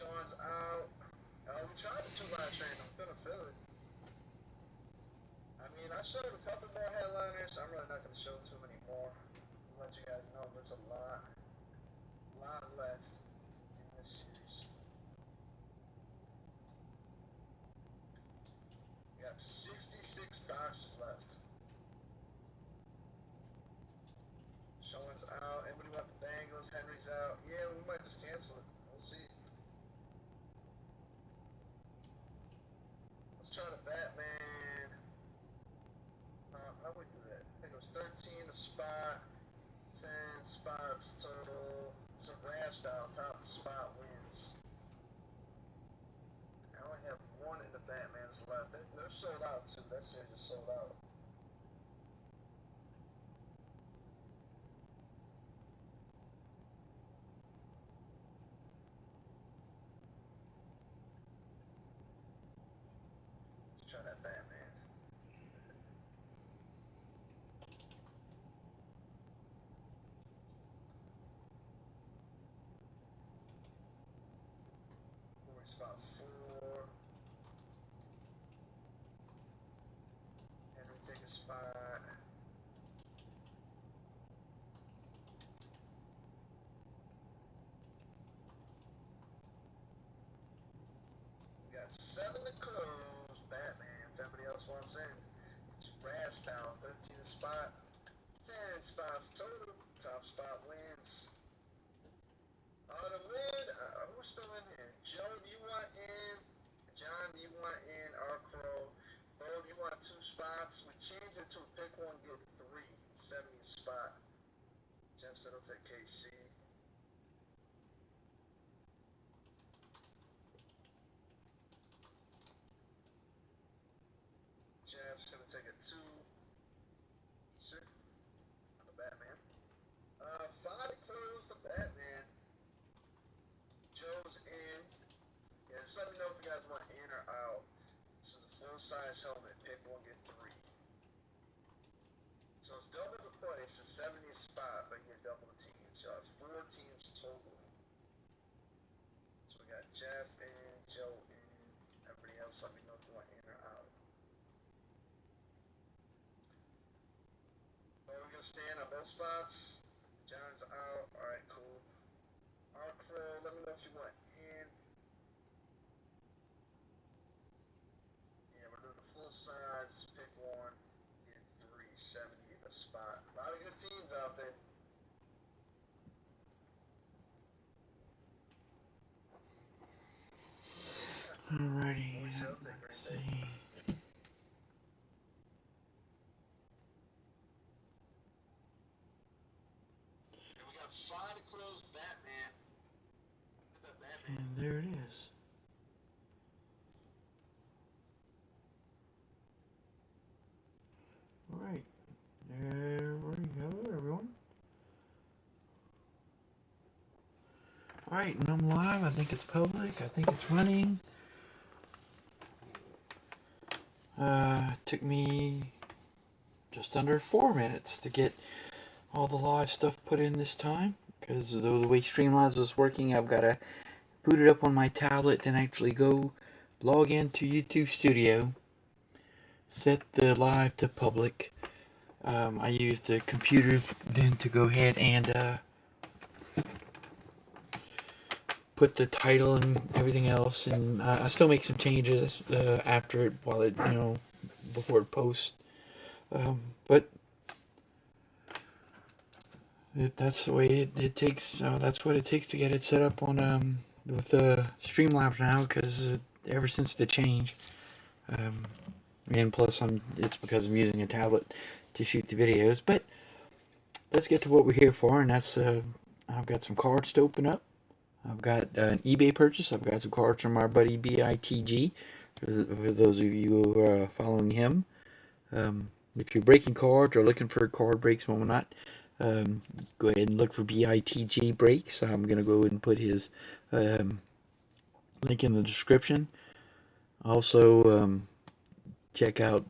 Sean's out. We tried the 2-line train. I'm gonna fill it. I mean, I showed a couple more headliners. I'm really not gonna show too many more. I'll let you guys know there's a lot left in this series. We got 66 boxes left. Sean's out. Anybody want the Bengals? Henry's out. Yeah, we might just cancel it. We'll see. Let's try the Batman. How would we do that? I think it was 13 a spot, 10 spots total. It's a rare style. Top spot wins. I only have one in the Batman's left. They're sold out too. That series is sold out. Let's try that Batman. Spot 4. Henry take a spot. We got 7 to close. Batman. If anybody else wants in, it's rad style. 13 a spot. 10 spots total. Top spot wins. The lid, who's still in here? Joe, do you want in? John, do you want in? Our Crow. Bo, do you want 2 spots? We changed it to pick one, get 3. 70 spot. Jeff said he'll take KC. Jeff's gonna take a 2. Easter on the Batman. 5 close the Batman. Joe's in. Yeah, just let me know if you guys want in or out. This is a full-size helmet. Pick one, get 3. So it's double the price. It's 70 a spot, but you get double the teams. You have 4 teams total. So we got Jeff in, Joe in. Everybody else, let me know if you want in or out. So we're gonna stand on both spots. John's out. All right, cool. Our Crow, let me know if you want in. Yeah, we're doing the full size. Pick one, get 370 a spot. A lot of good teams out there. Alrighty, let's see. And we got 5 to close Batman. And there it is. Alright, there we go, everyone. Alright, and I'm live. I think it's public. I think it's running. Took me just under 4 minutes to get all the live stuff put in this time, because the way Streamlabs was working, I've got to boot it up on my tablet and actually go log into YouTube Studio, set the live to public. I used the computer then to go ahead and put the title and everything else, and I still make some changes after it, while it, before it posts. But that's the way it takes. That's what it takes to get it set up on with Streamlabs now, because ever since the change, and plus it's because I'm using a tablet to shoot the videos. But let's get to what we're here for, and that's I've got some cards to open up. I've got an eBay purchase. I've got some cards from our buddy BITG, for those of you who are following him. If you're breaking cards or looking for card breaks and whatnot, go ahead and look for BITG Breaks. I'm going to go ahead and put his link in the description. Also, check out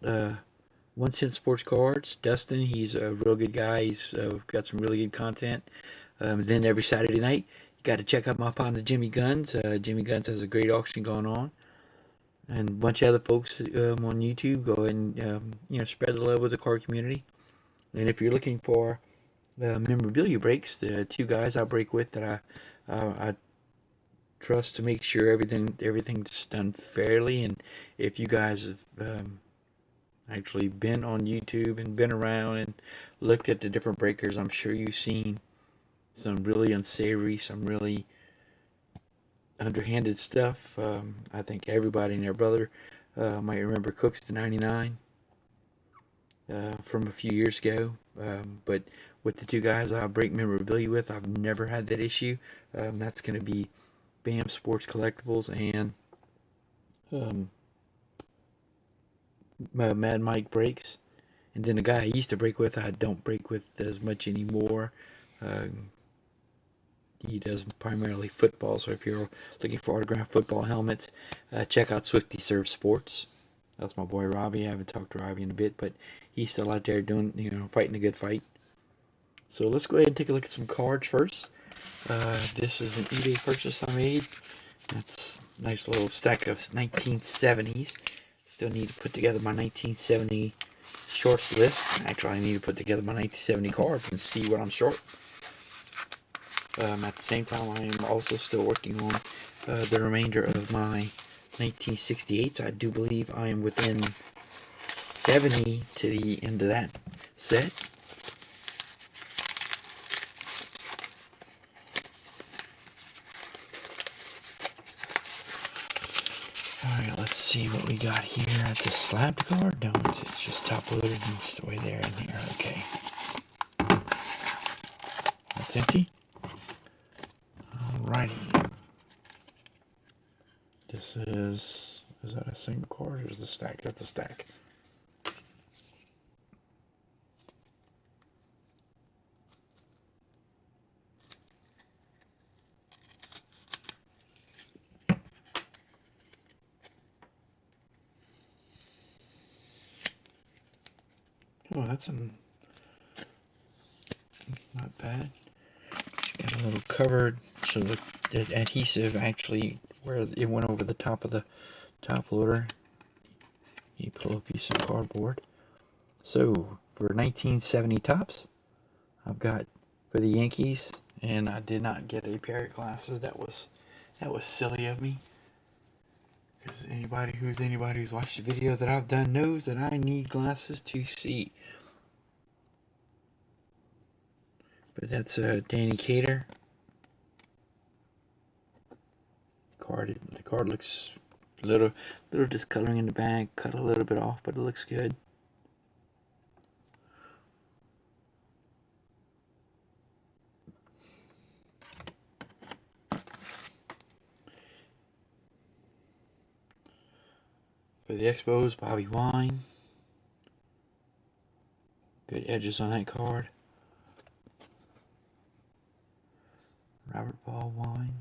1 Cent Sports Cards. Dustin, he's a real good guy. He's got some really good content. Then every Saturday night, got to check out my partner Jimmy Guns. Jimmy Guns has a great auction going on, and a bunch of other folks on YouTube. Go ahead and spread the love with the card community. And if you're looking for memorabilia breaks, the two guys I break with that I trust to make sure everything's done fairly. And if you guys have actually been on YouTube and been around and looked at the different breakers, I'm sure you've seen some really unsavory, some really underhanded stuff. I think everybody and their brother might remember Cooks to 99 from a few years ago. But with the two guys I break memorabilia with, I've never had that issue. That's going to be BAM Sports Collectibles and Mad Mike Breaks. And then the guy I used to break with, I don't break with as much anymore. He does primarily football, so if you're looking for autographed football helmets, check out Swifty Serve Sports. That's my boy Robbie. I haven't talked to Robbie in a bit, but he's still out there doing, fighting a good fight. So let's go ahead and take a look at some cards first. This is an eBay purchase I made. That's a nice little stack of 1970s. Still need to put together my 1970 shorts list. Actually, I need to put together my 1970 cards and see what I'm short. At the same time, I am also still working on the remainder of my 1968s. I do believe I am within 70 to the end of that set. Alright, let's see what we got here at the slabbed card. No, it's just top loaded and it's the way there in here. Okay. That's empty. Alrighty. This is that a single card or is the stack? That's a stack. Oh, that's not bad. It's got a little covered, so the adhesive actually, where it went over the top of the top loader, you put a little piece of cardboard. So for 1970 tops, I've got for the Yankees, and I did not get a pair of glasses. That was silly of me. Because anybody who's watched the video that I've done knows that I need glasses to see. But that's Danny Cater. The card looks a little discoloring in the back, cut a little bit off, but it looks good. For the Expos, Bobby Wine. Good edges on that card. Robert Ball Wine.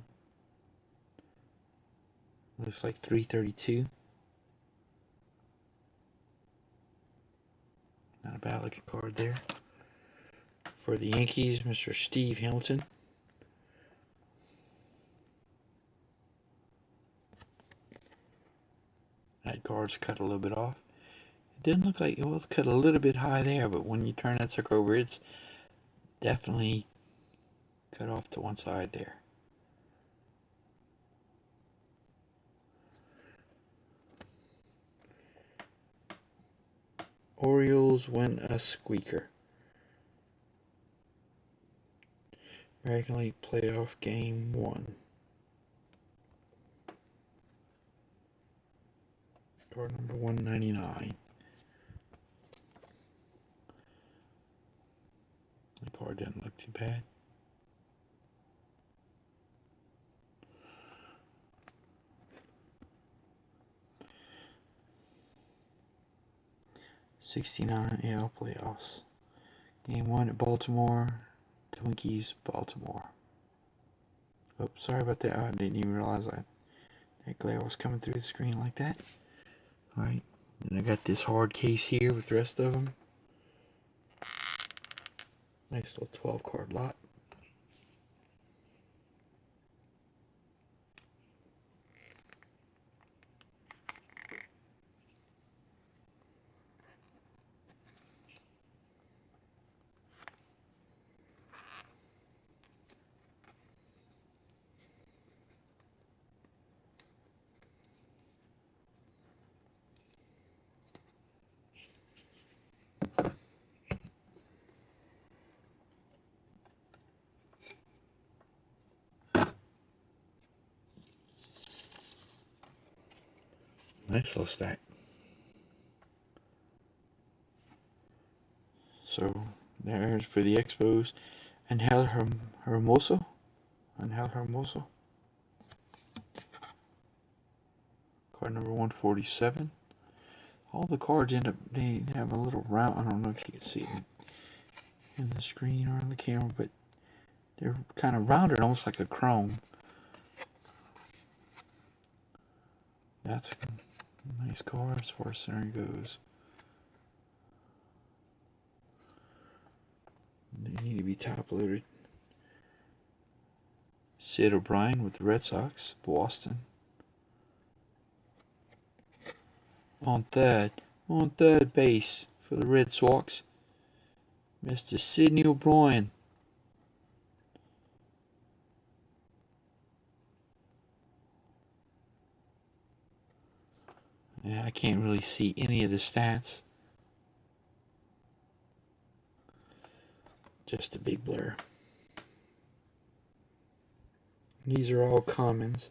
Looks like 332. Not a bad looking card there. For the Yankees, Mr. Steve Hamilton. That card's cut a little bit off. It didn't look like it was cut a little bit high there, but when you turn that sucker over, it's definitely cut off to one side there. Orioles win a squeaker. American League Playoff Game 1. Card number 199. The card didn't look too bad. '69 AL playoffs. Game 1 at Baltimore. Twinkies, Baltimore. Oh, sorry about that. I didn't even realize that glare was coming through the screen like that. Alright, and I got this hard case here with the rest of them. Nice little 12 card lot. Nice little stack. So there's for the Expos. Angel Hermoso. Angel Hermoso. Card number 147. All the cards end up, they have a little round. I don't know if you can see it in the screen or on the camera, but they're kind of rounded, almost like a chrome. That's a nice card as far as centering goes. They need to be top loaded. Sid O'Brien with the Red Sox, Boston. On third base for the Red Sox, Mr. Sidney O'Brien. Yeah, I can't really see any of the stats. Just a big blur. These are all commons.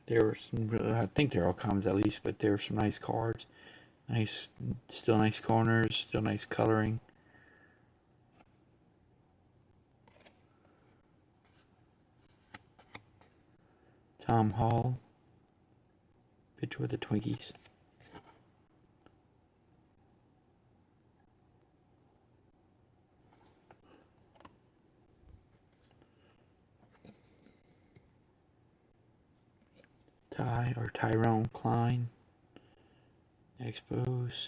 There were some, I think they're all commons at least, but there were some nice cards. Nice, still nice corners, still nice coloring. Tom Hall. Pitcher with the Twinkies. Tyrone Klein. Expos.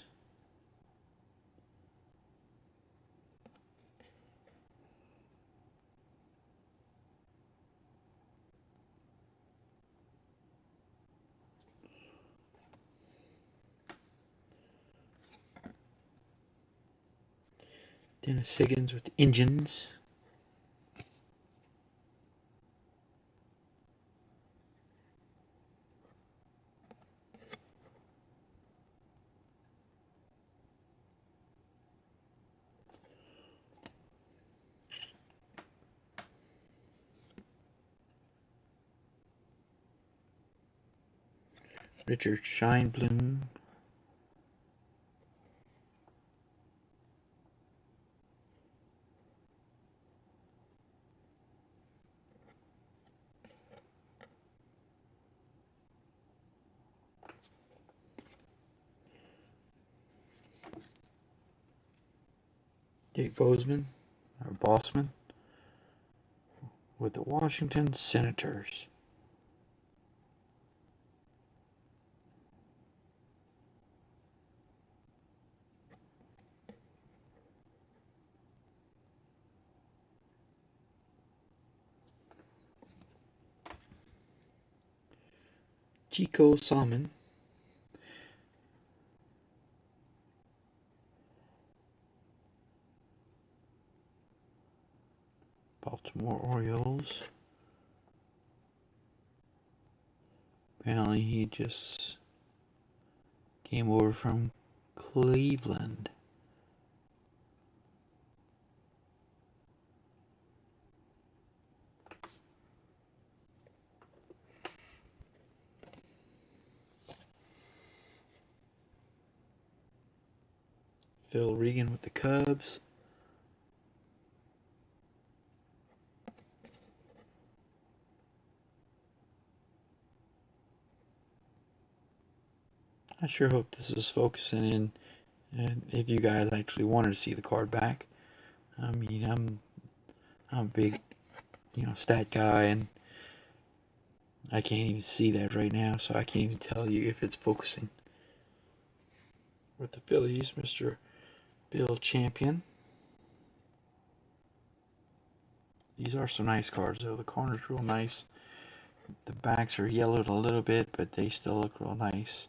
Dennis Higgins with the Engines. Richard Scheinblum. Dave Bozeman, or Bossman, with the Washington Senators. Chico Salmon. Baltimore Orioles. Apparently he just came over from Cleveland. Phil Regan with the Cubs. I sure hope this is focusing in, and if you guys actually wanted to see the card back. I mean, I'm a big, stat guy, and I can't even see that right now, so I can't even tell you if it's focusing. With the Phillies, Mr. Bill Champion. These are some nice cards, though. The corner's real nice. The backs are yellowed a little bit, but they still look real nice.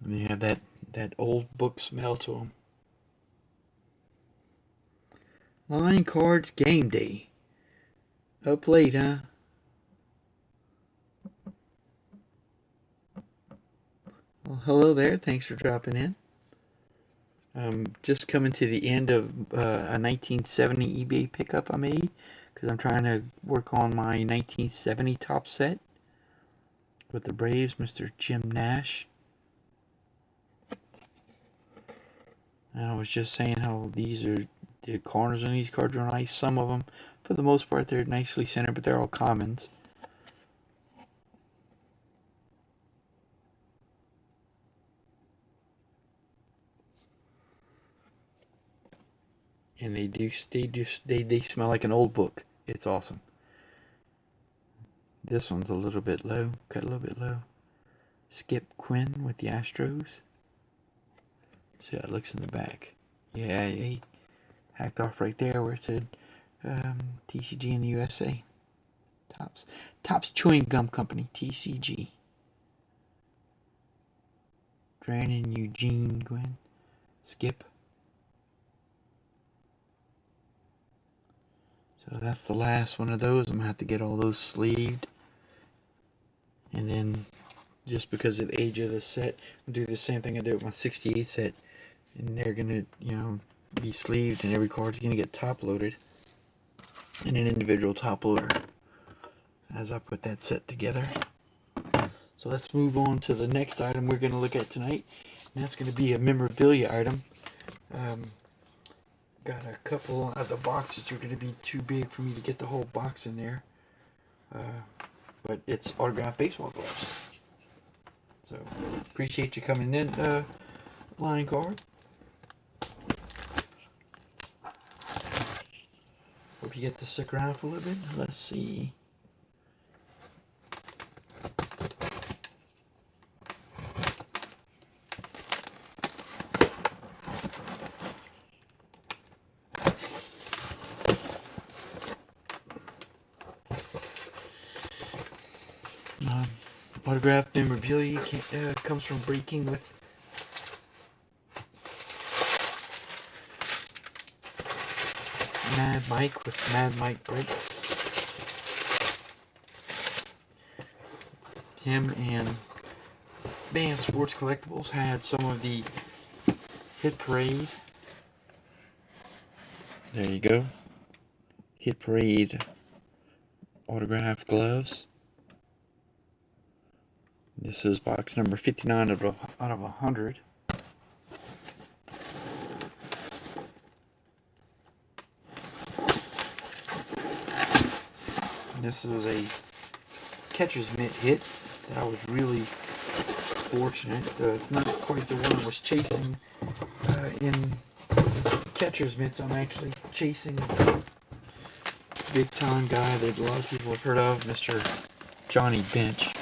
And they have that old book smell to them. Line cards game day. Up late, huh? Well, hello there. Thanks for dropping in. Just coming to the end of a 1970 eBay pickup I made, because I'm trying to work on my 1970 top set with the Braves, Mr. Jim Nash. And I was just saying how the corners on these cards are nice. Some of them, for the most part, they're nicely centered, but they're all commons. And they smell like an old book. It's awesome. This one's a little bit low, cut a little bit low. Skip Quinn with the Astros. See how it looks in the back. Yeah, he hacked off right there where it said TCG in the USA. Tops Chewing Gum Company, TCG. Drannon Eugene Gwynn. Skip. So that's the last one of those. I'm going to have to get all those sleeved. And then, just because of the age of the set, I'll do the same thing I did with my 68 set. And they're going to, be sleeved, and every card's going to get top loaded in an individual top loader as I put that set together. So let's move on to the next item we're going to look at tonight. And that's going to be a memorabilia item. Got a couple of the boxes that are going to be too big for me to get the whole box in there. But it's autographed baseball gloves. So appreciate you coming in, Line Card. Hope you get to stick around for a little bit. Let's see. Autographed memorabilia comes from Breaking with Mad Mike with Mad Mike Breaks. Him and BAM Sports Collectibles had some of the Hit Parade. There you go. Hit Parade autographed gloves. This is box number 59 out of 100. And this was a catcher's mitt hit that I was really fortunate. Not quite the one I was chasing in catcher's mitts. I'm actually chasing a big time guy that a lot of people have heard of, Mr. Johnny Bench.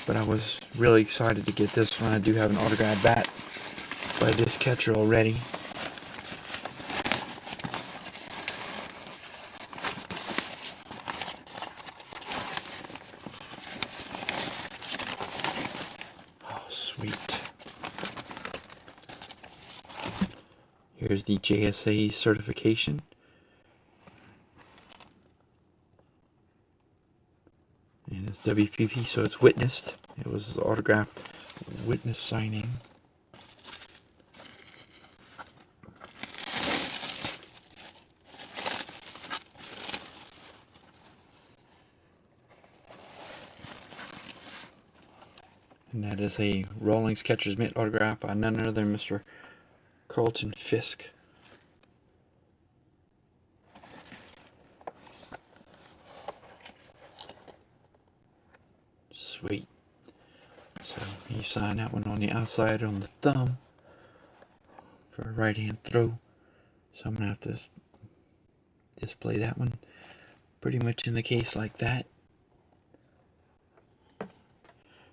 But I was really excited to get this one. I do have an autographed bat by this catcher already. Oh, sweet. Here's the JSA certification. And it's WPP, so it's witnessed. It was autographed witness signing. And that is a Rawlings catcher's mitt autograph by none other than Mr. Carlton Fisk. Sweet. So you sign that one on the outside on the thumb for a right hand throw. So I'm going to have to display that one pretty much in the case like that.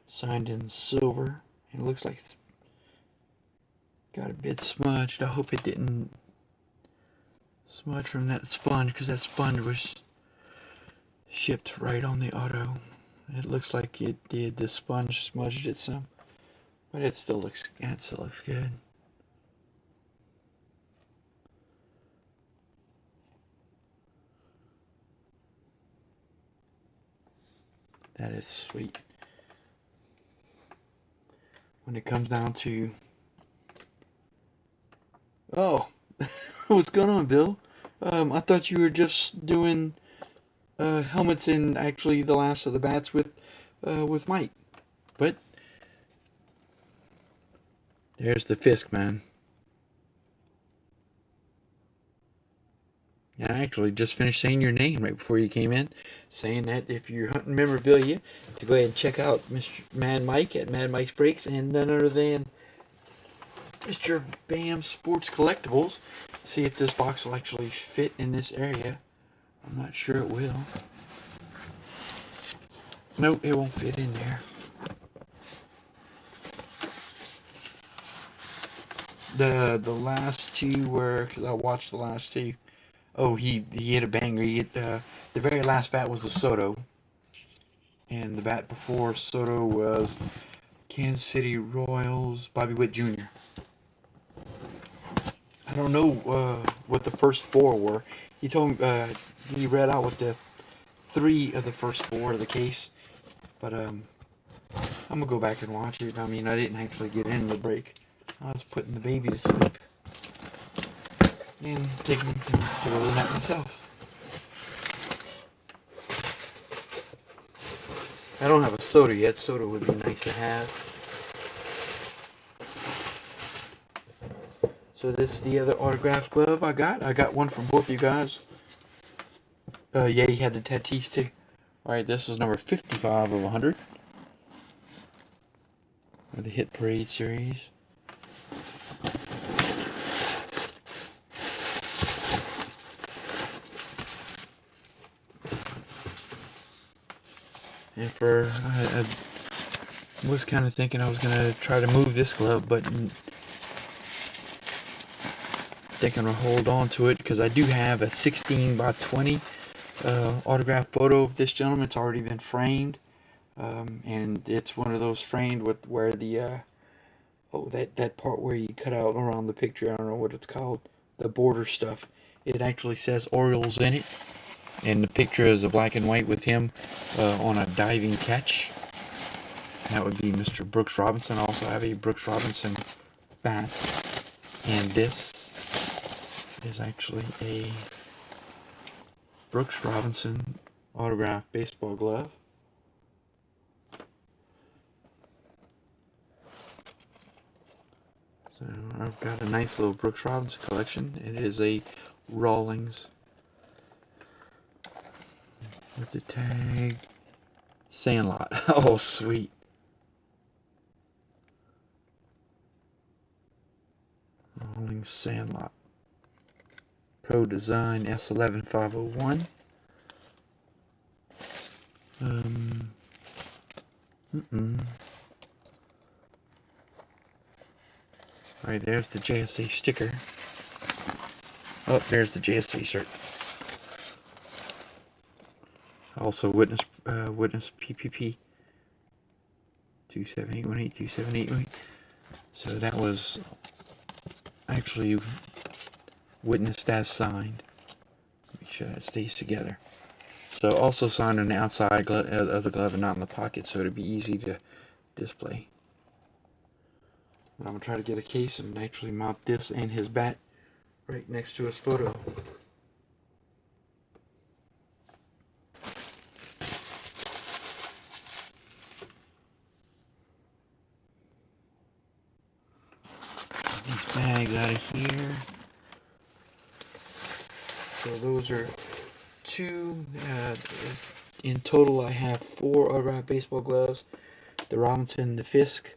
Signed in silver. It looks like it's got a bit smudged. I hope it didn't smudge from that sponge, because that sponge was shipped right on the auto. It looks like it did. The sponge smudged it some, but it still looks good. That is sweet. When it comes down to Oh, what's going on, Bill? I thought you were just doing helmets and actually the last of the bats with Mike. But there's the Fisk, man. And I actually just finished saying your name right before you came in, saying that if you're hunting memorabilia, to go ahead and check out Mr. Mad Mike at Mad Mike's Breaks, and none other than Mr. BAM Sports Collectibles. See if this box will actually fit in this area. I'm not sure it will. Nope, it won't fit in there. The last two were, because I watched the last two. Oh, he hit a banger. He hit the very last bat was the Soto, and the bat before Soto was Kansas City Royals, Bobby Witt Jr. I don't know what the first four were. He told me he read out what the three of the first four of the case, but I'm gonna go back and watch it. I mean, I didn't actually get in the break. I was putting the baby to sleep and taking to go to the nap myself. I don't have a soda yet. Soda would be nice to have. So this is the other autographed glove I got. I got one from both you guys. Yeah, he had the Tatis too. Alright, this was number 55 of 100. Of the Hit Parade series. And for, I was kind of thinking I was going to try to move this glove, but I think I'm going to hold on to it because I do have a 16 by 20 autographed photo of this gentleman. It's already been framed, and it's one of those framed with where the that part where you cut out around the picture, I don't know what it's called, the border stuff, it actually says Orioles in it, and the picture is a black and white with him on a diving catch. That would be Mr. Brooks Robinson. I also have a Brooks Robinson bat, and this is actually a Brooks Robinson autographed baseball glove. So I've got a nice little Brooks Robinson collection. It is a Rawlings with the tag Sandlot. Oh, sweet. Rawlings Sandlot. Pro Design S11501. Alright, there's the JSA sticker. Oh, there's the JSA shirt. Also witness PPP 27818. So that was actually witnessed as signed. Make sure that stays together. So also signed on the outside of the glove and not in the pocket, so it'd be easy to display. But I'm gonna try to get a case and actually mount this and his bat right next to his photo. These bags out of here. So those are two. In total, I have 4 autographed baseball gloves: the Robinson, the Fisk,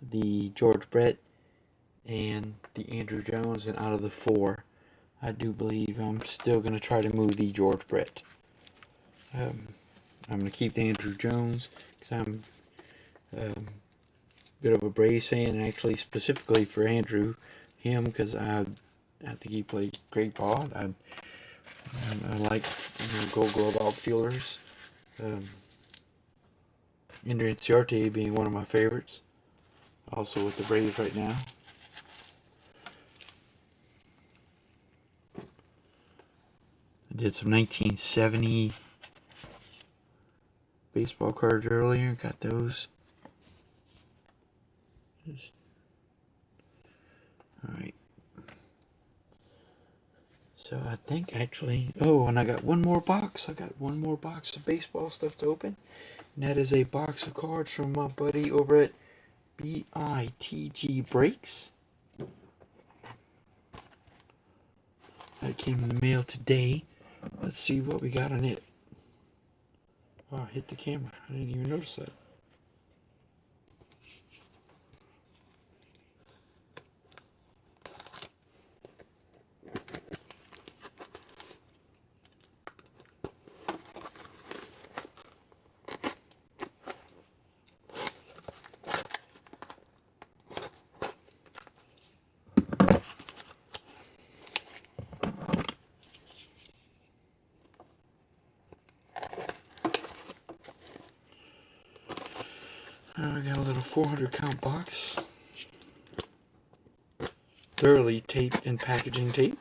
the George Brett, and the Andrew Jones. And out of the 4, I do believe I'm still going to try to move the George Brett. I'm going to keep the Andrew Jones because I'm a bit of a Braves fan, and actually specifically for him because I think he played great ball. I like Gold Glove outfielders. Ender Inciarte being one of my favorites. Also with the Braves right now. I did some 1970 baseball cards earlier. Got those. Alright. So I think actually, oh, and I got one more box. I got one more box of baseball stuff to open. And that is a box of cards from my buddy over at BITG Breaks. That came in the mail today. Let's see what we got on it. Oh, I hit the camera. I didn't even notice that. I got a little 400 count box. Thoroughly taped and packaging tape.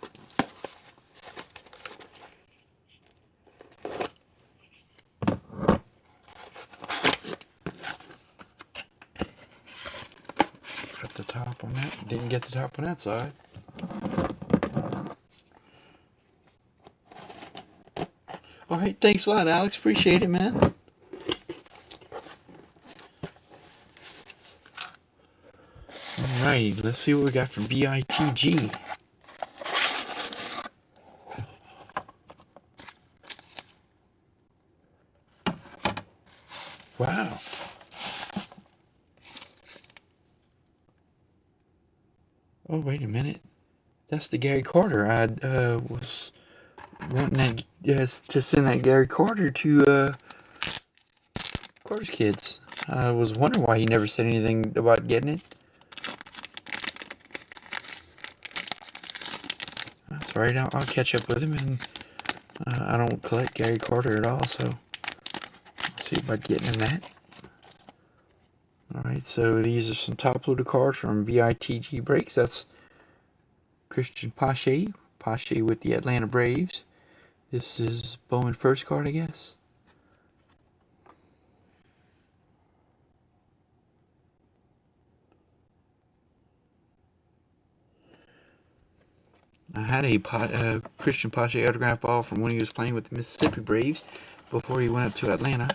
Got the top on that. Didn't get the top on that side. Alright, thanks a lot, Alex. Appreciate it, man. Alright, let's see what we got from BITG. Wow. Oh, wait a minute. That's the Gary Carter. I was wanting to send that Gary Carter to Carter's kids. I was wondering why he never said anything about getting it. That's right. I'll catch up with him, and I don't collect Gary Carter at all, so I'll see about getting him that. Alright, so these are some top-loaded cards from BITG Breaks. That's Christian Pasche with the Atlanta Braves. This is Bowman first card, I guess. I had a Christian Pasche autograph ball from when he was playing with the Mississippi Braves before he went up to Atlanta.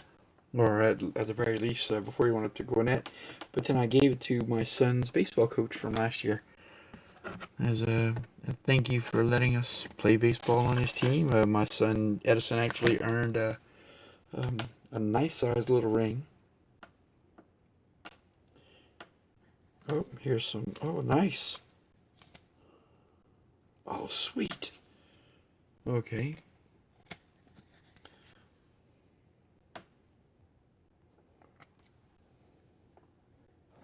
Or at the very least, before he went up to Gwinnett. But then I gave it to my son's baseball coach from last year. As a thank you for letting us play baseball on his team. My son Edison actually earned a nice sized little ring. Oh, here's some. Oh, nice. Oh, sweet. Okay.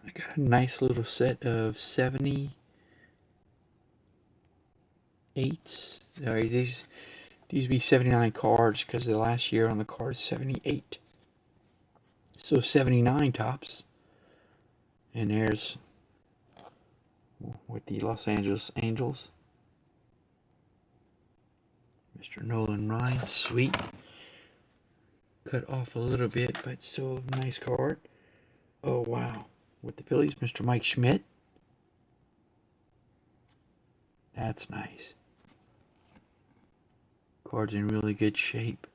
I got a nice little set of 78s. Alright, these be 79 cards because the last year on the card is 78. So 79 tops. And there's with the Los Angeles Angels. Mr. Nolan Ryan, sweet. Cut off a little bit, but still a nice card. Oh, wow. With the Phillies, Mr. Mike Schmidt. That's nice. Card's in really good shape.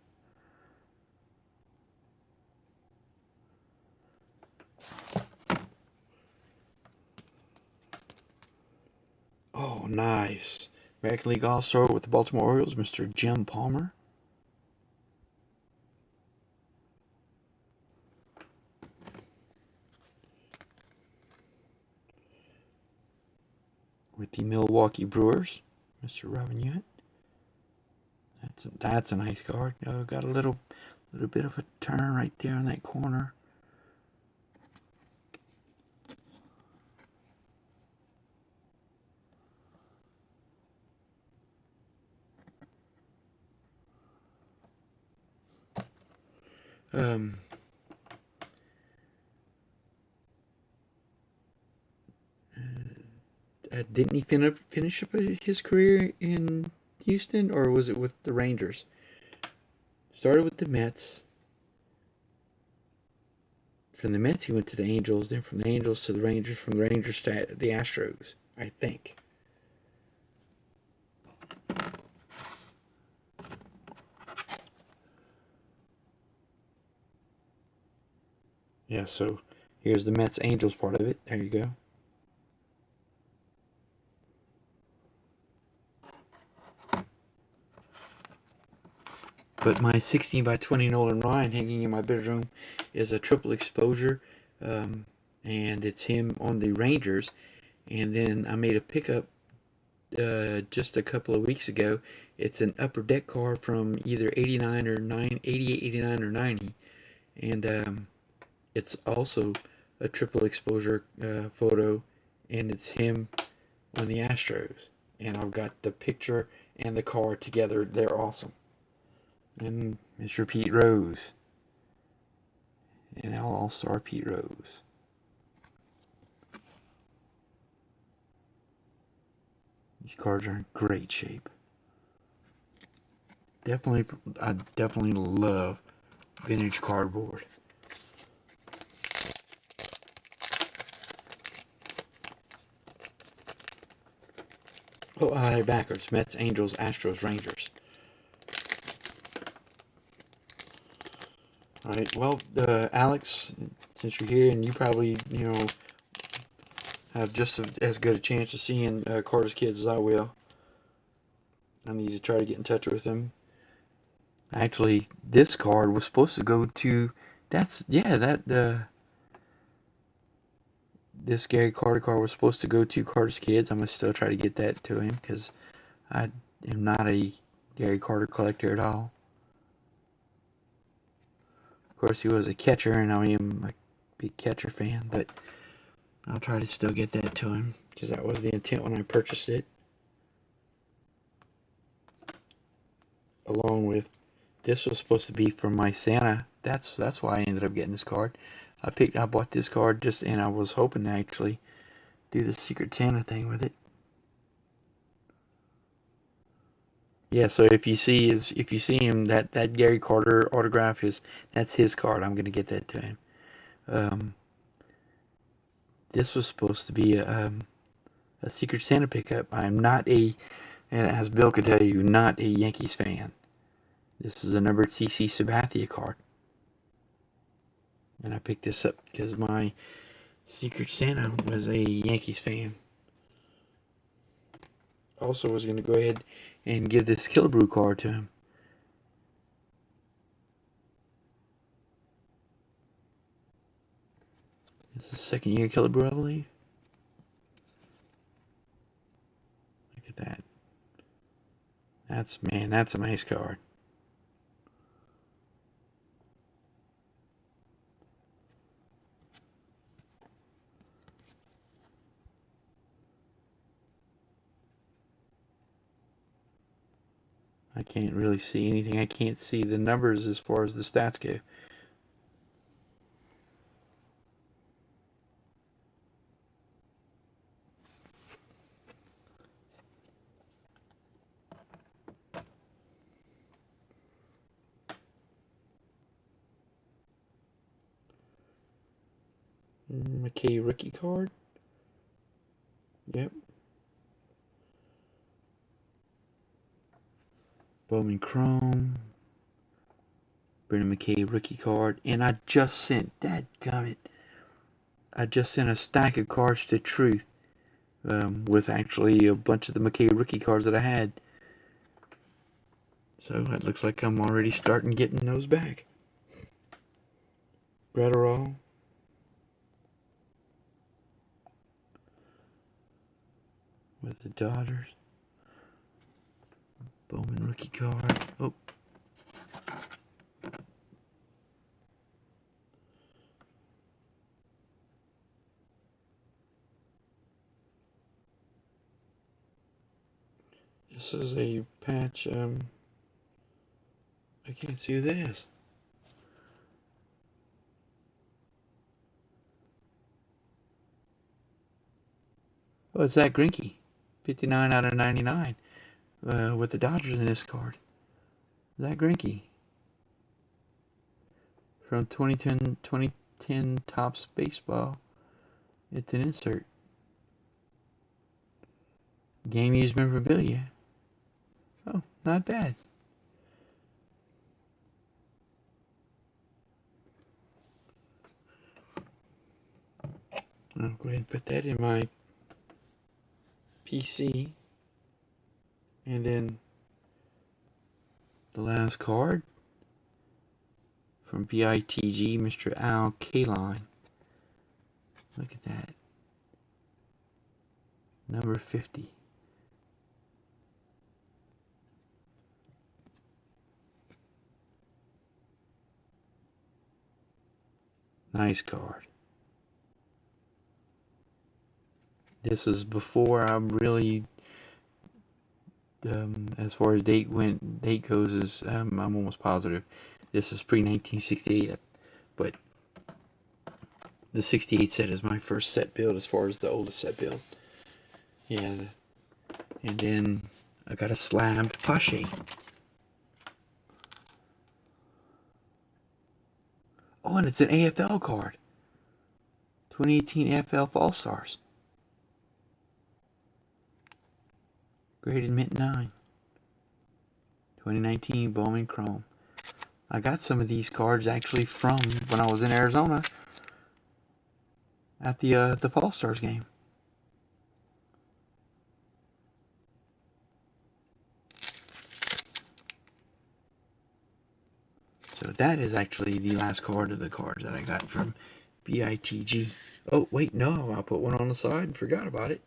Oh, nice. American League All-Star with the Baltimore Orioles, Mr. Jim Palmer. With the Milwaukee Brewers, Mr. Robin Yount. That's a nice card. Got a little bit of a turn right there in that corner. Didn't he finish up his career in Houston, or was it with the Rangers? Started with the Mets. From the Mets, he went to the Angels. Then from the Angels to the Rangers. From the Rangers to the Astros, I think. Yeah, so here's the Mets Angels part of it. There you go. But my 16 by 20 Nolan Ryan hanging in my bedroom is a triple exposure, and it's him on the Rangers. And then I made a pickup just a couple of weeks ago. It's an upper deck card from either 89 or 88, 89 or 90, and it's also a triple exposure photo, and it's him on the Astros. And I've got the picture and the card together. They're awesome. And Mr. Pete Rose. And All-Star Pete Rose. These cards are in great shape. I definitely love vintage cardboard. Oh, I had it backwards. Mets, Angels, Astros, Rangers. All right. Well, Alex, since you're here and you probably, have just as good a chance of seeing Carter's kids as I will, I need to try to get in touch with him. Actually, this card was supposed to go to. This Gary Carter card was supposed to go to Carter's kids. I'm gonna still try to get that to him because I am not a Gary Carter collector at all. Of course, he was a catcher, and I am a big catcher fan, but I'll try to still get that to him because that was the intent when I purchased it. Along with, this was supposed to be for my Santa. That's why I ended up getting this card. I bought this card and I was hoping to actually do the Secret Santa thing with it. Yeah, so if you see him, that Gary Carter autograph that's his card. I'm gonna get that to him. This was supposed to be a Secret Santa pickup. I'm not and as Bill could tell you, not a Yankees fan. This is a numbered CC Sabathia card. And I picked this up because my Secret Santa was a Yankees fan. Also was going to go ahead and give this Killebrew card to him. This is second year Killebrew, I believe. Look at that. That's a nice card. I can't really see anything. I can't see the numbers as far as the stats go. McKay rookie card. Yep. Bowman Chrome. Brendan McKay rookie card. And I just sent, dadgummit, I just sent a stack of cards to Truth with actually a bunch of the McKay rookie cards that I had. So it looks like I'm already starting getting those back. Gratterall. With the Dodgers. Bowman rookie card. Oh. This is a patch. I can't see who that is. Oh, it's Zach Greinke. 59 out of 99. With the Dodgers in this card. Zach Greinke. From 2010 Topps Baseball. It's an insert. Game used memorabilia. Oh, not bad. I'll go ahead and put that in my PC. And then the last card from BITG, Mr. Al Kaline. Look at that. Number 50. Nice card. This is before I really, as far as date goes, is I'm almost positive this is pre-1968, but the 68 set is my first set build as far as the oldest set build. Yeah, and then I got a slab Pasche. Oh, and it's an AFL card. 2018 AFL All Stars. Graded mint 9. 2019 Bowman Chrome. I got some of these cards actually from when I was in Arizona at the Fall Stars game. So that is actually the last card of the cards that I got from BITG. Oh, wait, no, I'll put one on the side and forgot about it.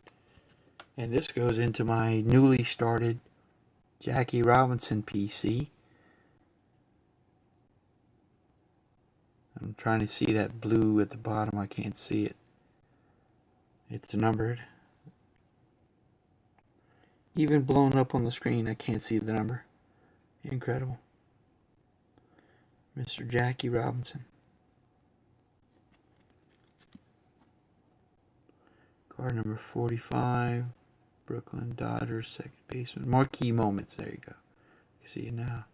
And this goes into my newly started Jackie Robinson PC. I'm trying to see that blue at the bottom. I can't see it. It's numbered. Even blown up on the screen, I can't see the number. Incredible. Mr. Jackie Robinson. Card number 45. Brooklyn Dodgers, second baseman. Marquee moments. There you go. You can see it now.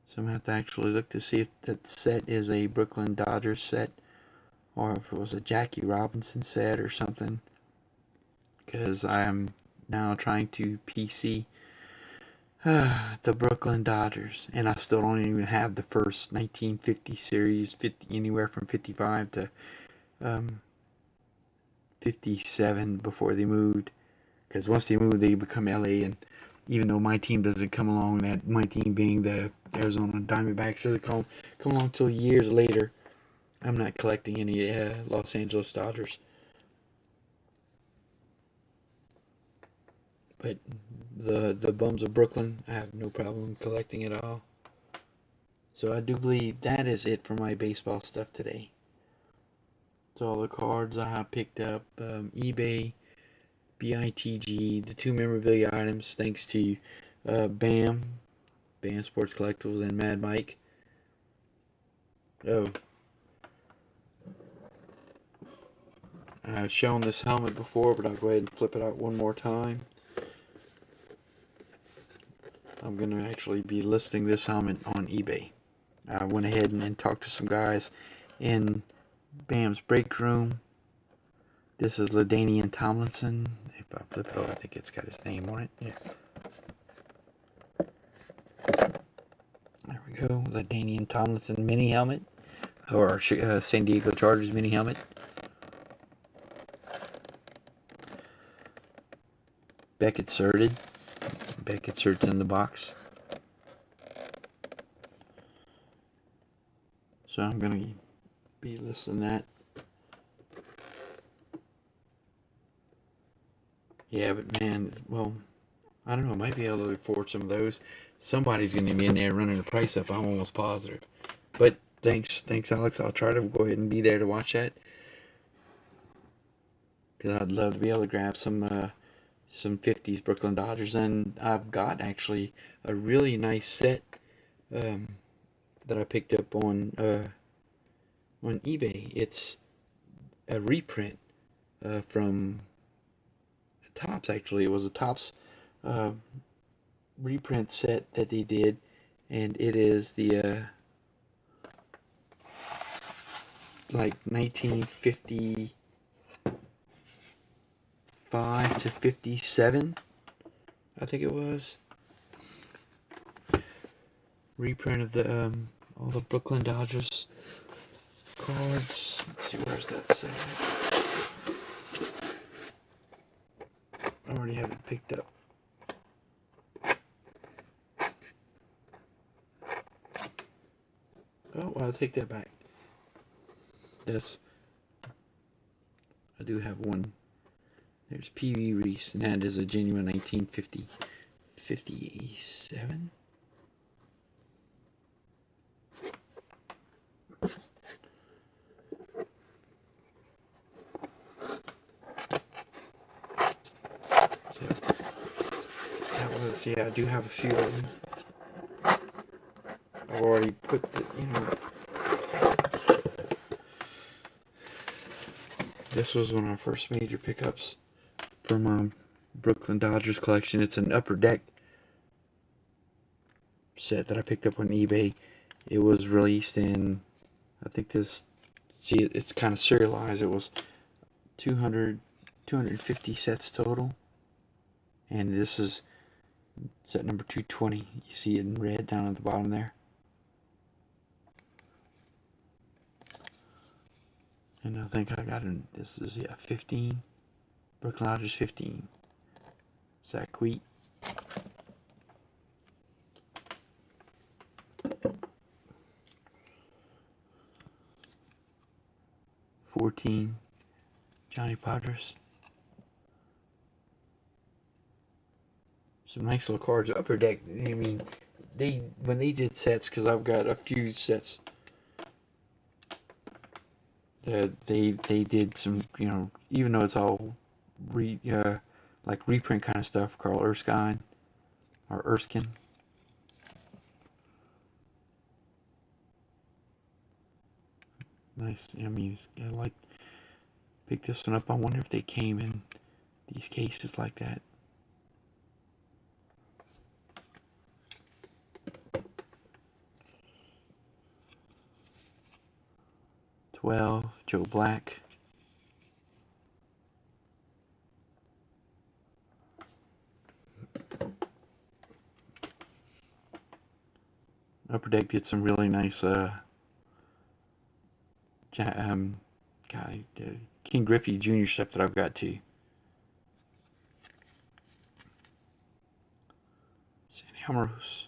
So I'm going to have to actually look to see if that set is a Brooklyn Dodgers set or if it was a Jackie Robinson set or something. Because I am now trying to PC the Brooklyn Dodgers, and I still don't even have the first 1950 series, 50 anywhere from 55 to 57 before they moved. Because once they moved, they become LA, and even though my team doesn't come along, that my team being the Arizona Diamondbacks doesn't come along until years later, I'm not collecting any Los Angeles Dodgers. But the Bums of Brooklyn, I have no problem collecting it all. So I do believe that is it for my baseball stuff today. That's all the cards I have picked up. eBay, BITG, the 2 memorabilia items, thanks to BAM Sports Collectibles, and Mad Mike. Oh. I've shown this helmet before, but I'll go ahead and flip it out one more time. I'm going to actually be listing this helmet on eBay. I went ahead and talked to some guys in BAM's break room. This is LaDainian Tomlinson. If I flip it over, I think it's got his name on it. Yeah. There we go. LaDainian Tomlinson mini helmet. Or San Diego Chargers mini helmet. Beckett Surted. Beckett Surt's in the box. So I'm going to be listing that. Yeah, but man, well, I don't know. I might be able to afford some of those. Somebody's going to be in there running the price up. I'm almost positive. But thanks, Alex. I'll try to go ahead and be there to watch that. Because I'd love to be able to grab some 50s Brooklyn Dodgers. And I've got actually a really nice set that I picked up on eBay. It's a reprint from Topps. Actually, it was a Topps reprint set that they did, and it is the like 1955 to 57, I think it was. Reprint of the all the Brooklyn Dodgers cards. Let's see, where's that set? I already have it picked up. Oh, well, I'll take that back. That's, I do have one. There's P.V. Reese, and that is a genuine 1950, 57. Yeah, I do have a few of them. I've already put the, this was one of our first major pickups from Brooklyn Dodgers collection. It's an Upper Deck set that I picked up on eBay. It was released in, I think this, see, it's kind of serialized. It was 250 sets total. And this is set number 220. You see it in red down at the bottom there. And I think I got it. This is 15. Brooklyn Dodgers 15. Zach Wheat. Johnny Padres. Some nice little cards. Upper Deck. I mean, when they did sets, because I've got a few sets that they did some, even though it's all like reprint kind of stuff. Carl Erskine or Erskine. Nice. I mean, I like pick this one up. I wonder if they came in these cases like that. Joe Black. Upper Deck did some really nice King Griffey Jr. stuff that I've got too. Sandy Almaros.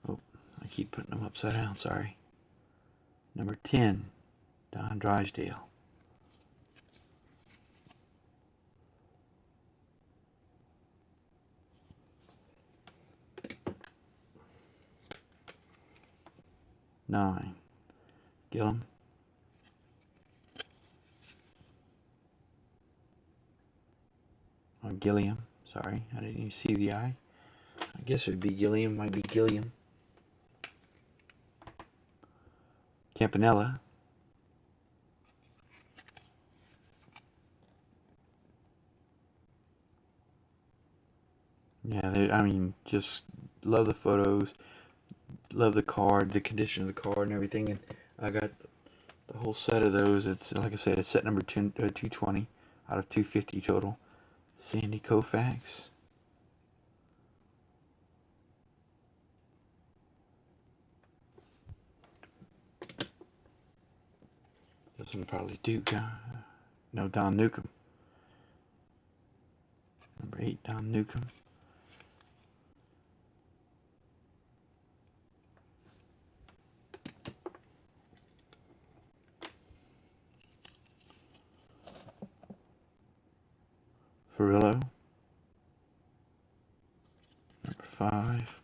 Oh, I keep putting them upside down, sorry. Number 10, Don Drysdale. Nine, Gillum. Or Gilliam, sorry, I didn't even see the I. I guess it would be Gilliam, might be Gilliam. Campanella. Yeah, I mean, just love the photos, love the card, the condition of the card and everything. And I got the whole set of those. It's, like I said, it's set number 220 out of 250 total. Sandy Koufax. This one probably Duke. No, Don Newcomb. Number 8, Don Newcomb. Furillo. Number 5.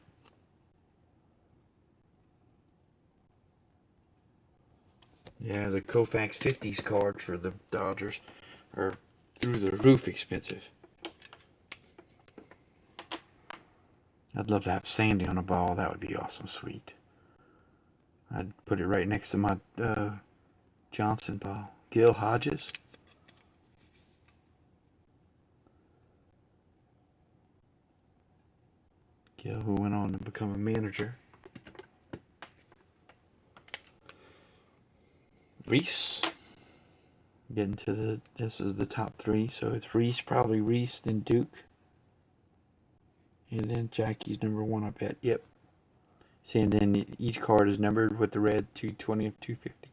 Yeah, the Koufax 50s card for the Dodgers are through the roof expensive. I'd love to have Sandy on a ball. That would be awesome, sweet. I'd put it right next to my Johnson ball. Gil Hodges. Gil, who went on to become a manager. Reese. Getting to this is the top 3, so it's Reese, probably Reese, then Duke. And then Jackie's number 1, I bet. Yep. See, and then each card is numbered with the red 220 of 250.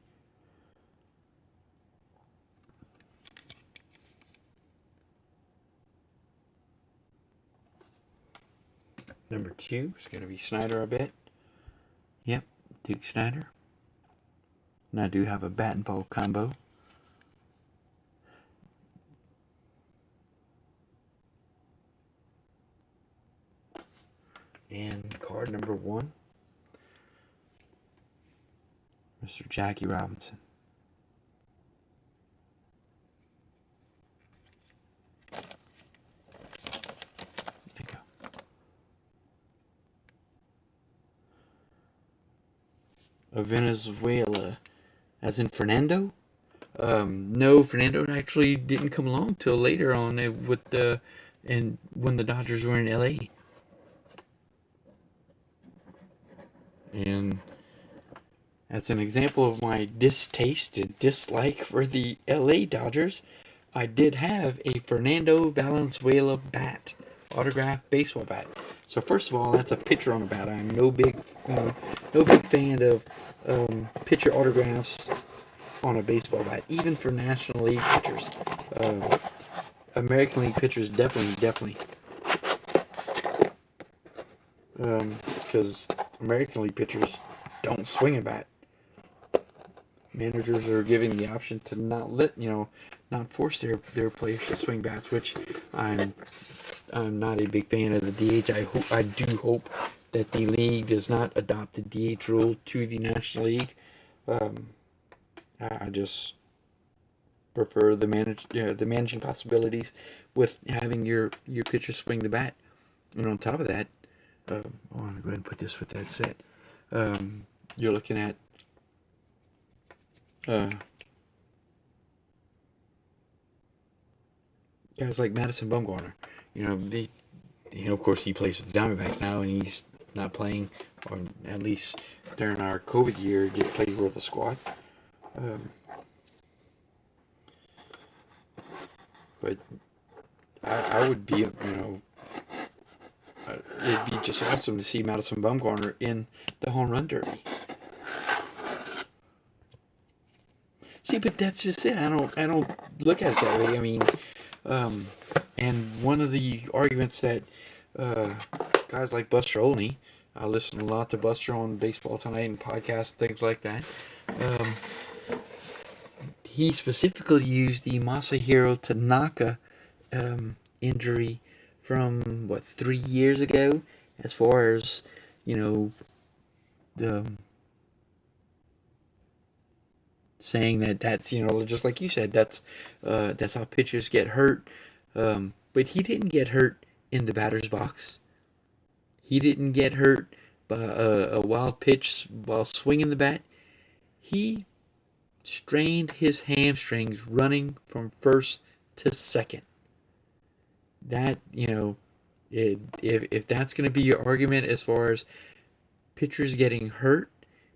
Number 2 is going to be Snyder, I bet. Yep, Duke Snyder. And I do have a bat and ball combo. And card number 1, Mr. Jackie Robinson. There you go. Of Venezuela, as in Fernando? No, Fernando actually didn't come along till later on with the and when the Dodgers were in LA. And as an example of my distaste and dislike for the LA Dodgers, I did have a Fernando Valenzuela bat, autographed baseball bat. So first of all, that's a pitcher on a bat. I'm no big fan of pitcher autographs on a baseball bat, even for National League pitchers. American League pitchers definitely. Because American League pitchers don't swing a bat. Managers are giving the option to not force their players to swing bats, which I'm not a big fan of the DH. I do hope that the league does not adopt the DH rule to the National League. I just prefer the managing possibilities with having your pitcher swing the bat. And on top of that, I'm going to go ahead and put this with that set. You're looking at guys like Madison Bumgarner. Of course, he plays with the Diamondbacks now, and he's not playing, or at least during our COVID year, did play with the squad. But I would be, it'd be just awesome to see Madison Bumgarner in the home run derby. See, but that's just it. I don't look at it that way. I mean, and one of the arguments that guys like Buster Olney, I listen a lot to Buster on Baseball Tonight and podcasts, things like that. He specifically used the Masahiro Tanaka injury from 3 years ago, as far as saying that's just like you said, that's how pitchers get hurt. But he didn't get hurt in the batter's box. He didn't get hurt by a wild pitch while swinging the bat. He strained his hamstrings running from first to second. That, if that's going to be your argument as far as pitchers getting hurt,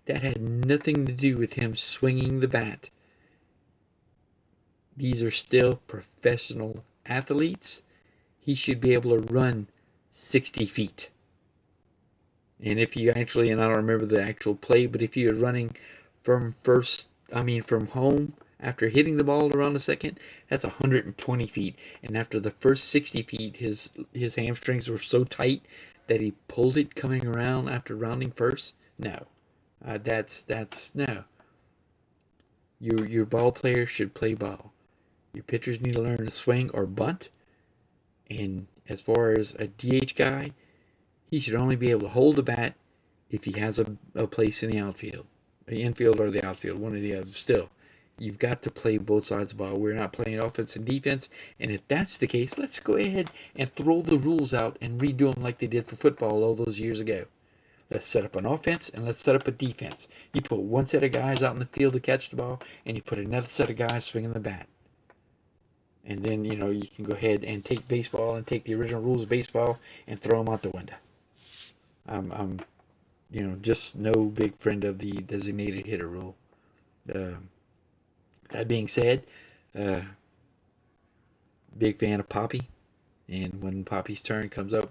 that had nothing to do with him swinging the bat. These are still professional athletes. He should be able to run 60 feet. And if you actually, and I don't remember the actual play, but if you're running from home after hitting the ball around the second, that's 120 feet. And after the first 60 feet, his hamstrings were so tight that he pulled it coming around after rounding first. No. That's no. Your ball players should play ball. Your pitchers need to learn to swing or bunt. And as far as a DH guy, he should only be able to hold the bat if he has a place in the outfield, the infield or the outfield, one or the other. Still, you've got to play both sides of the ball. We're not playing offense and defense, and if that's the case, let's go ahead and throw the rules out and redo them like they did for football all those years ago. Let's set up an offense and let's set up a defense. You put one set of guys out in the field to catch the ball, and you put another set of guys swinging the bat. And then, you can go ahead and take baseball and take the original rules of baseball and throw them out the window. I'm just no big friend of the designated hitter rule. That being said, big fan of Poppy. And when Poppy's turn comes up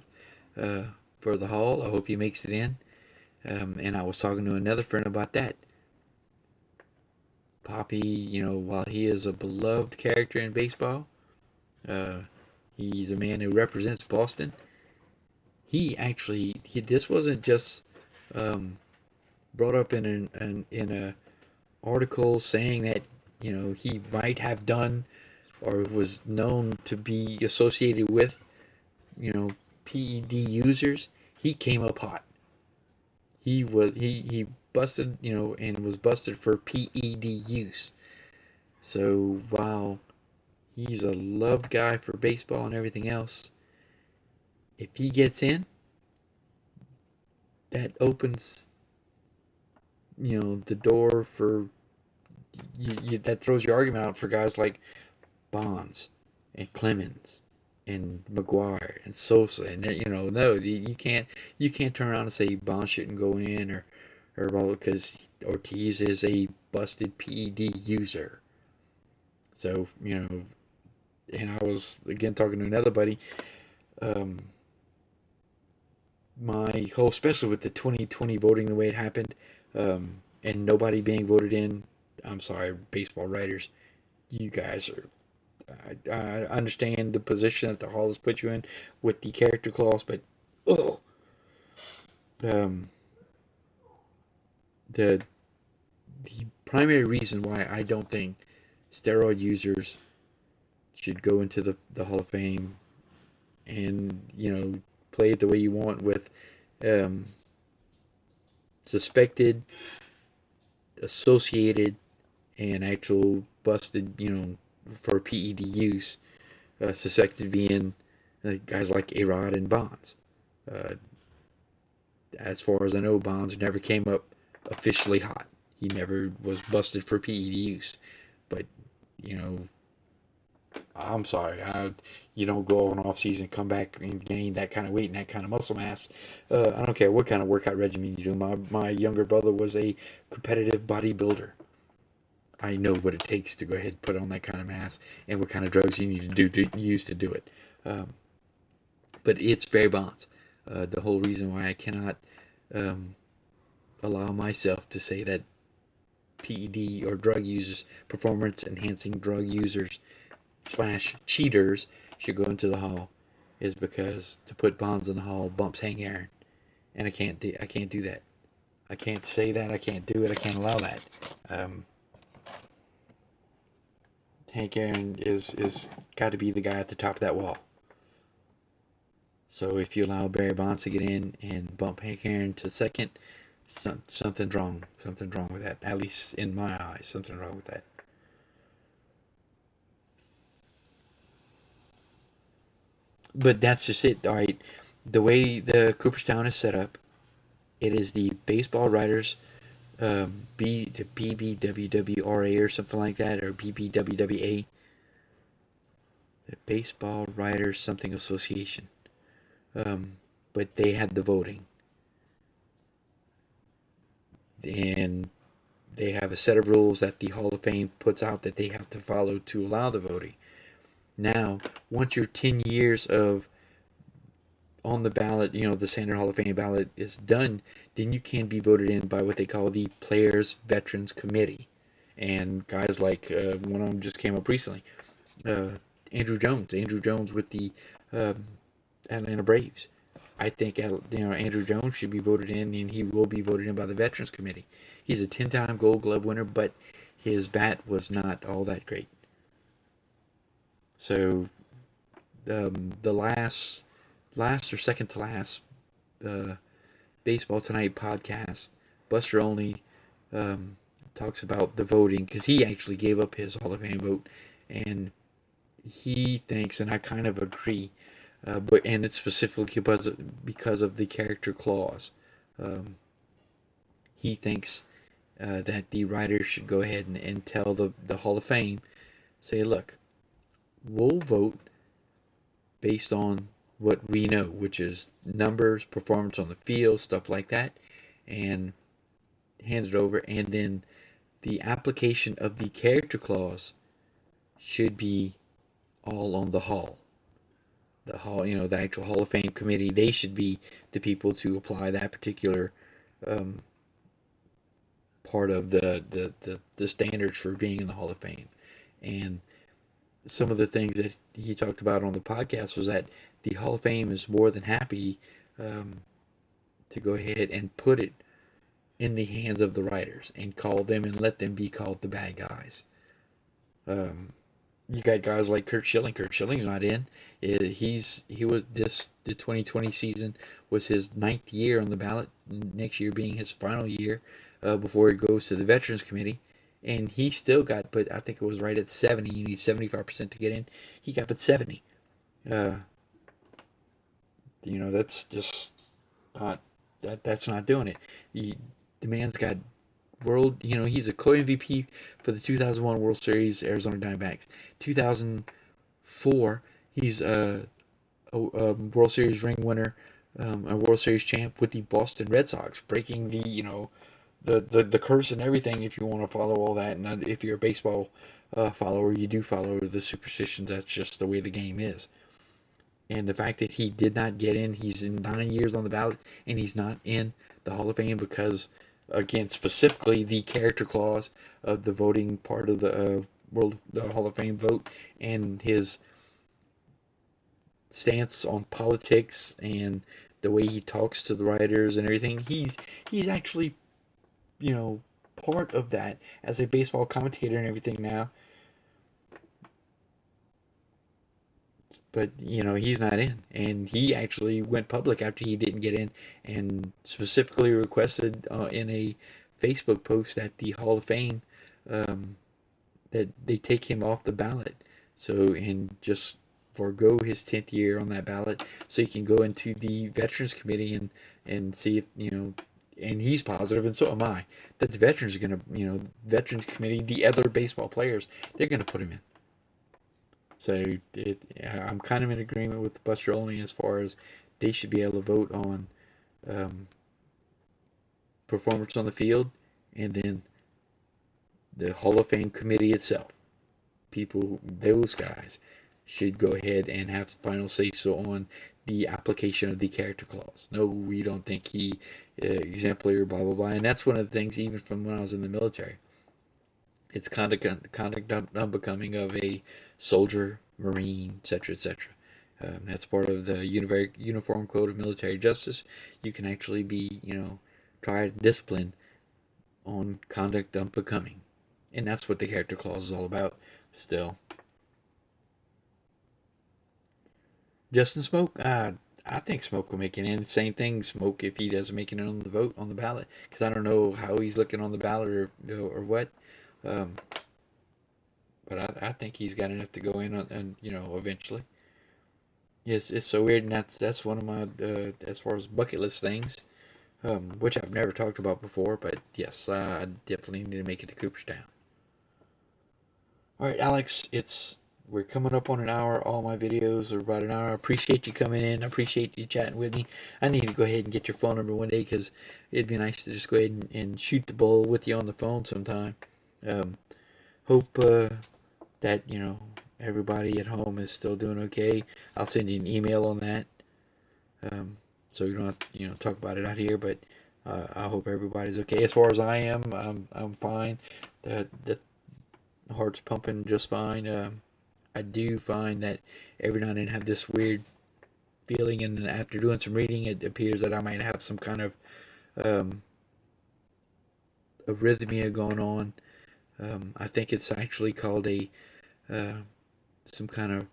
for the Hall, I hope he makes it in. And I was talking to another friend about that. Poppy, while he is a beloved character in baseball, uh, he's a man who represents Boston. This wasn't just brought up in a article saying that he might have done or was known to be associated with you know PED users. He came up hot. He busted and was busted for PED use. So while he's a loved guy for baseball and everything else, if he gets in, that opens the door for that throws your argument out for guys like Bonds and Clemens and McGuire and Sosa, and no, you can't turn around and say Bonds shouldn't go in, or well, because Ortiz is a busted PED user. So and I was again talking to another buddy. My whole, especially with the 2020 voting the way it happened, and nobody being voted in. I'm sorry, baseball writers, you guys are. I understand the position that the Hall has put you in with the character clause, but um, the the primary reason why I don't think steroid users should go into the Hall of Fame and play it the way you want with um, suspected, associated, and actual busted for PED use, suspected being guys like A-Rod and Bonds. Uh, as far as I know, Bonds never came up officially hot. He never was busted for PED use. But, I'm sorry. You don't go on off season, come back and gain that kind of weight and that kind of muscle mass. I don't care what kind of workout regimen you do. My younger brother was a competitive bodybuilder. I know what it takes to go ahead and put on that kind of mass and what kind of drugs you need to use to do it. But it's Barry Bonds. The whole reason why I cannot allow myself to say that PED or drug users, performance enhancing drug users / cheaters should go into the Hall is because to put Bonds in the Hall bumps Hank Aaron, and I can't do that. I can't say that. I can't do it. I can't allow that. Hank Aaron is got to be the guy at the top of that wall. So if you allow Barry Bonds to get in and bump Hank Aaron to second, something's wrong. Something's wrong with that. At least in my eyes, something's wrong with that. But that's just it. All right, the way the Cooperstown is set up, it is the baseball writers, the BBWWRA or something like that, or BBWWA, the Baseball Writers Something Association. But they had the voting, and they have a set of rules that the Hall of Fame puts out that they have to follow to allow the voting. Now, once your 10 years of on the ballot, the Standard Hall of Fame ballot is done, then you can be voted in by what they call the Players Veterans Committee. And guys like one of them just came up recently, Andrew Jones with the Atlanta Braves. I think Andrew Jones should be voted in, and he will be voted in by the Veterans Committee. He's a 10-time Gold Glove winner, but his bat was not all that great. So the last or second to last Baseball Tonight podcast, Buster Olney talks about the voting, because he actually gave up his Hall of Fame vote, and he thinks, and I kind of agree, and it's specifically because of the character clause. He thinks that the writers should go ahead and tell the Hall of Fame, say, look, we'll vote based on what we know, which is numbers, performance on the field, stuff like that, and hand it over. And then the application of the character clause should be all on the Hall. The Hall, the actual Hall of Fame committee, they should be the people to apply that particular part of the standards for being in the Hall of Fame. And some of the things that he talked about on the podcast was that the Hall of Fame is more than happy to go ahead and put it in the hands of the writers and call them and let them be called the bad guys. You got guys like Kurt Schilling. Kurt Schilling's not in. The 2020 season was his ninth year on the ballot. Next year being his final year before he goes to the Veterans Committee, and he still got put. I think it was right at 70. You need 75% to get in. He got put 70. That's just not that's not doing it. The man's got he's a co-MVP for the 2001 World Series Arizona Diamondbacks. 2004, he's a World Series ring winner, a World Series champ with the Boston Red Sox, breaking the curse and everything. If you want to follow all that, and if you're a baseball follower, you do follow the superstitions. That's just the way the game is. And the fact that he did not get in, he's in 9 years on the ballot, and he's not in the Hall of Fame because, again, specifically the character clause of the voting part of the Hall of Fame vote, and his stance on politics and the way he talks to the writers and everything. He's actually, part of that as a baseball commentator and everything now. But, he's not in. And he actually went public after he didn't get in and specifically requested in a Facebook post that the Hall of Fame, that they take him off the ballot. So, and just forego his 10th year on that ballot so he can go into the Veterans Committee and see if, and he's positive, and so am I, that the veterans are going to, Veterans Committee, the other baseball players, they're going to put him in. So I'm kind of in agreement with Buster Olney as far as they should be able to vote on performance on the field, and then the Hall of Fame committee itself, those guys, should go ahead and have final say-so on the application of the character clause. No, we don't think he exemplary or blah, blah, blah. And that's one of the things, even from when I was in the military. It's conduct unbecoming of a soldier, Marine, etc., etc. That's part of the Uniform Code of Military Justice. You can actually be, tried and disciplined on conduct unbecoming. And that's what the character clause is all about still. Justin Smoke, I think Smoke will make it in. Same thing, Smoke, if he doesn't make it in on the vote, on the ballot. Because I don't know how he's looking on the ballot or what. But I think he's got enough to go in on, and eventually. Yes, it's so weird, and that's one of my as far as bucket list things, which I've never talked about before. But yes, I definitely need to make it to Cooperstown. All right, Alex, we're coming up on an hour. All my videos are about an hour. I appreciate you coming in. I appreciate you chatting with me. I need to go ahead and get your phone number one day because it'd be nice to just go ahead and shoot the bull with you on the phone sometime. Hope that everybody at home is still doing okay. I'll send you an email on that, so you don't have to talk about it out here. But I hope everybody's okay. As far as I am, I'm fine. The heart's pumping just fine. I do find that every now and then have this weird feeling, and after doing some reading, it appears that I might have some kind of arrhythmia going on. I think it's actually called some kind of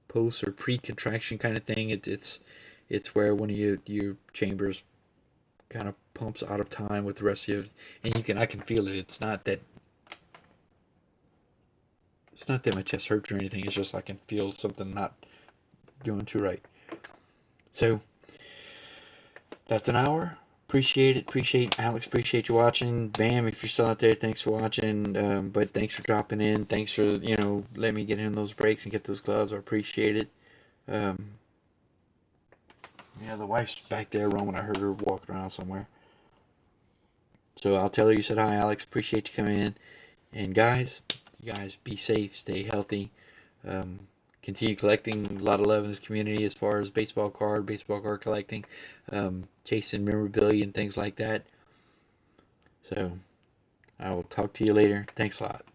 post or pre-contraction kind of thing. It's where one of your chambers kind of pumps out of time with the rest of you, and I can feel it. It's not that my chest hurts or anything. It's just I can feel something not doing too right. So that's an hour. Appreciate it. Alex, appreciate you watching. BAM, if you're still out there, thanks for watching. But thanks for dropping in. Thanks for, letting me get in those breaks and get those gloves. I appreciate it. The wife's back there roaming. I heard her walking around somewhere. So I'll tell her you said hi, Alex. Appreciate you coming in. And guys, be safe. Stay healthy. continue collecting. A lot of love in this community as far as baseball card collecting, chasing memorabilia and things like that. So I will talk to you later. Thanks a lot.